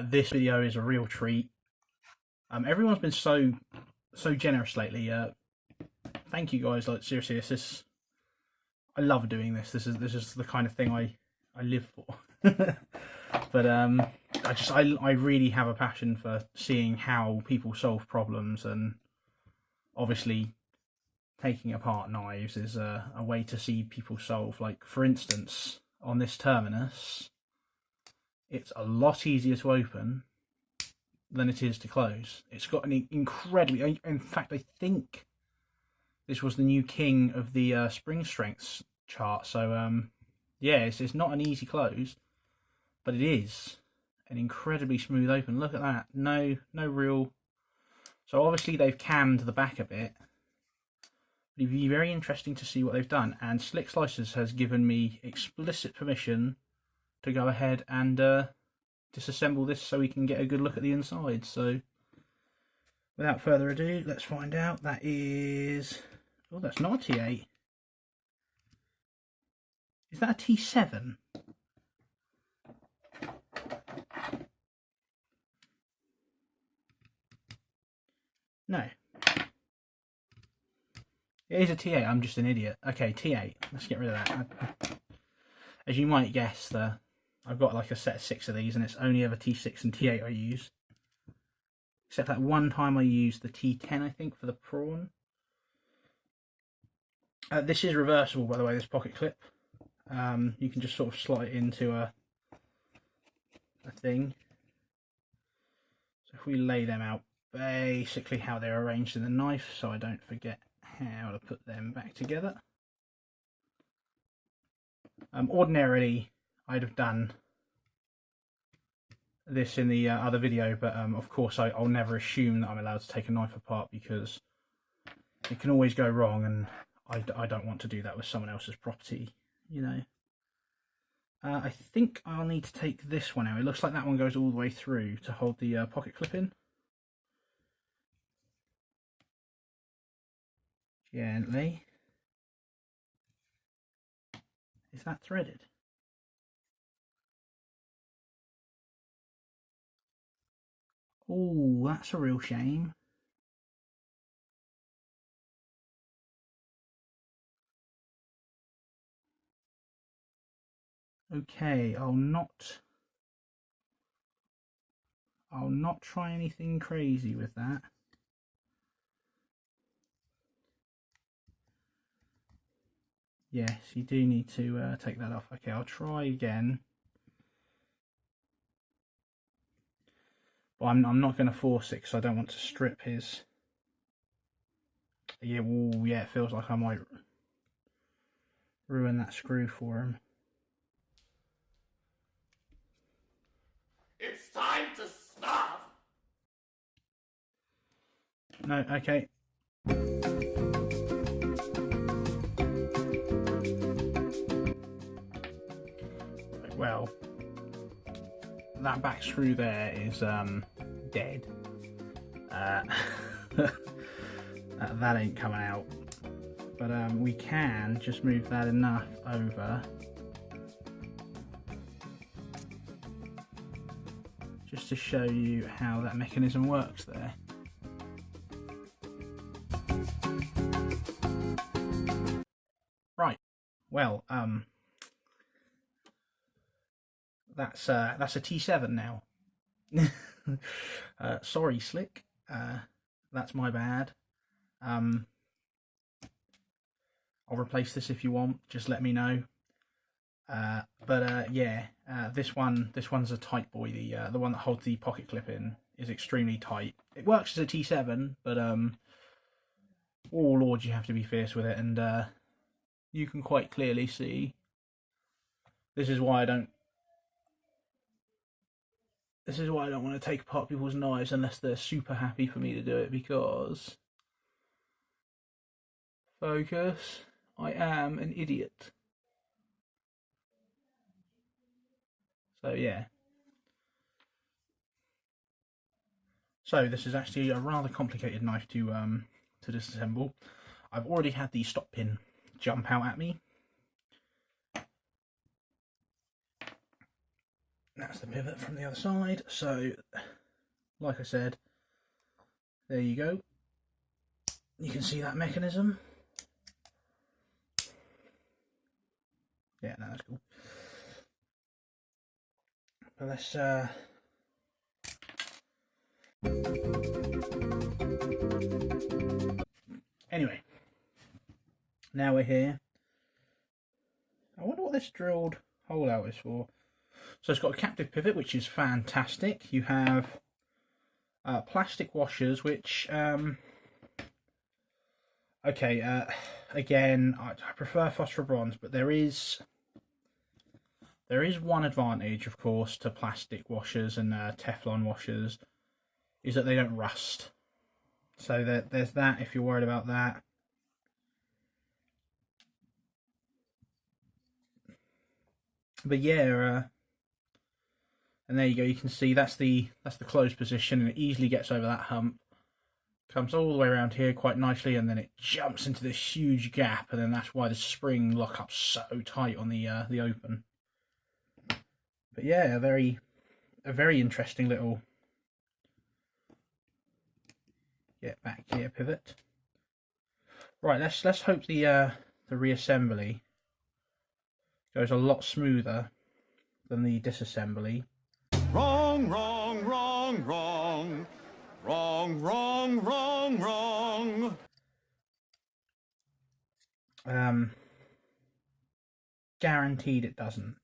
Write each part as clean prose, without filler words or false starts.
This video is a real treat. Everyone's been so generous lately. Thank you guys. Like seriously, I love doing this. This is the kind of thing I live for. But I really have a passion for seeing how people solve problems, and obviously taking apart knives is a way to see people solve. Like for instance, on this Terminus, it's a lot easier to open than it is to close. It's got an incredibly, in fact I think this was the new king of the spring strengths chart, so yeah, it's not an easy close, but it is an incredibly smooth open. Look at that. No real, so obviously they've cammed the back a bit. It'd be very interesting to see what they've done, and Slick Slicers has given me explicit permission to go ahead and disassemble this so we can get a good look at the inside. So without further ado, let's find out. That is, oh, that's not a T8. Is that a T7? No. It is a T8, I'm just an idiot. Okay, T8, let's get rid of that. As you might guess, I've got like a set of 6 of these, and it's only ever T6 and T8 I use. Except that one time I used the T10, I think, for the prawn. This is reversible, by the way, this pocket clip. You can just sort of slot it into a thing. So if we lay them out, basically how they're arranged in the knife, so I don't forget how to put them back together. Ordinarily, I'd have done this in the other video, but of course I'll never assume that I'm allowed to take a knife apart, because it can always go wrong, and I don't want to do that with someone else's property, you know. I think I'll need to take this one out. It looks like that one goes all the way through to hold the pocket clip in. Gently. Is that threaded? Oh, that's a real shame. Okay, I'll not try anything crazy with that. Yes, you do need to take that off. Okay, I'll try again. But I'm not going to force it because I don't want to strip his. Yeah, ooh, yeah, it feels like I might ruin that screw for him. It's time to stop! No, okay. Well, that back screw there is dead. That ain't coming out, but we can just move that enough over just to show you how that mechanism works there. Right, well, that's a T7 now. Sorry, Slick. That's my bad. I'll replace this if you want. Just let me know. Yeah, this one's a tight boy. The one that holds the pocket clip in is extremely tight. It works as a T7, but oh lord, you have to be fierce with it, and you can quite clearly see. This is why I don't want to take apart people's knives unless they're super happy for me to do it, because focus, I am an idiot. So yeah. So this is actually a rather complicated knife to disassemble. I've already had the stop pin jump out at me. That's the pivot from the other side. So, like I said, there you go. You can see that mechanism. Yeah, no, that's cool. But let's anyway, now we're here. I wonder what this drilled hole out is for. So it's got a captive pivot, which is fantastic. You have plastic washers, which okay, again, I prefer phosphor bronze, but there is one advantage, of course, to plastic washers and Teflon washers, is that they don't rust. So there's that, if you're worried about that. But yeah, and there you go. You can see that's the closed position, and it easily gets over that hump. Comes all the way around here quite nicely, and then it jumps into this huge gap, and then that's why the spring lock up's so tight on the open. But yeah, a very interesting little back here pivot. Right, let's hope the reassembly goes a lot smoother than the disassembly. Wrong, wrong, wrong, wrong. Wrong, wrong, wrong, wrong. Guaranteed it doesn't.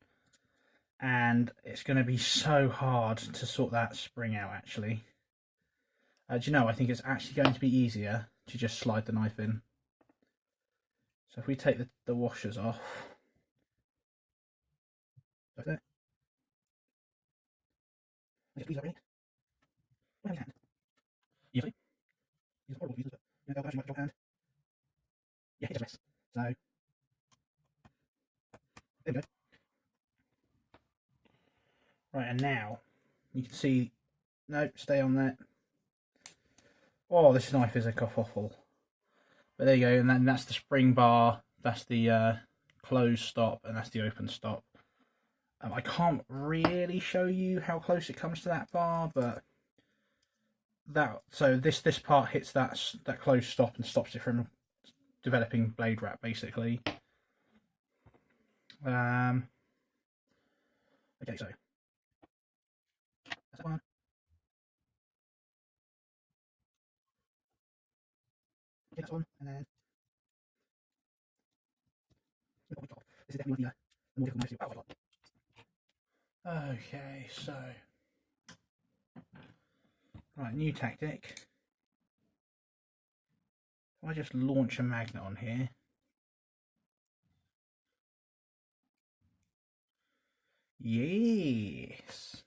And it's going to be so hard to sort that spring out, actually. Do you know, I think it's actually going to be easier to just slide the knife in. So if we take the washers off. There. Please, over here. Where's your hand? Usually. Use horrible users, but they'll actually might drop hand. Yeah, it just rests. So there we go. Right, and now you can see, no, stay on that. Oh, this knife is a kerfuffle. But there you go, and then that's the spring bar, that's the closed stop, and that's the open stop. I can't really show you how close it comes to that bar, but so this part hits that closed stop and stops it from developing blade wrap, basically. Okay, so that's that one. Okay, that's one, and then this is definitely the more difficult knife to do. Okay, so right, new tactic. If I just launch a magnet on here. Yes.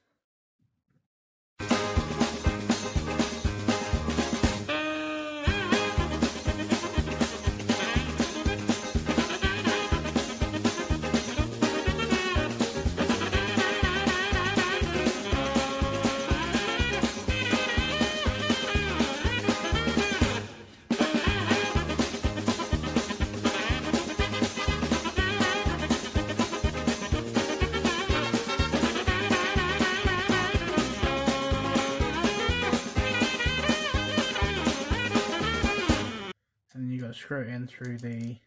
And you got to screw it in through the.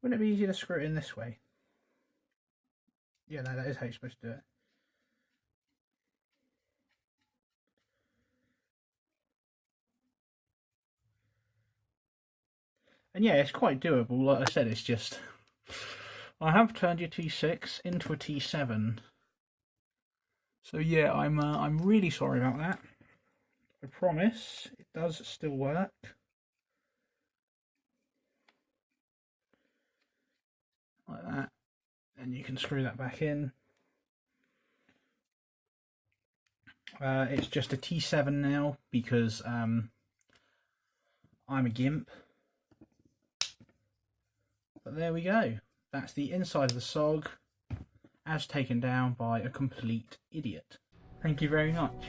Wouldn't it be easier to screw it in this way? Yeah, no, that is how you're supposed to do it. And yeah, it's quite doable. Like I said, it's just I have turned your T6 into a T7. So yeah, I'm really sorry about that. I promise it does still work. Like that. And you can screw that back in. It's just a T7 now because I'm a gimp. But there we go. That's the inside of the SOG as taken down by a complete idiot. Thank you very much.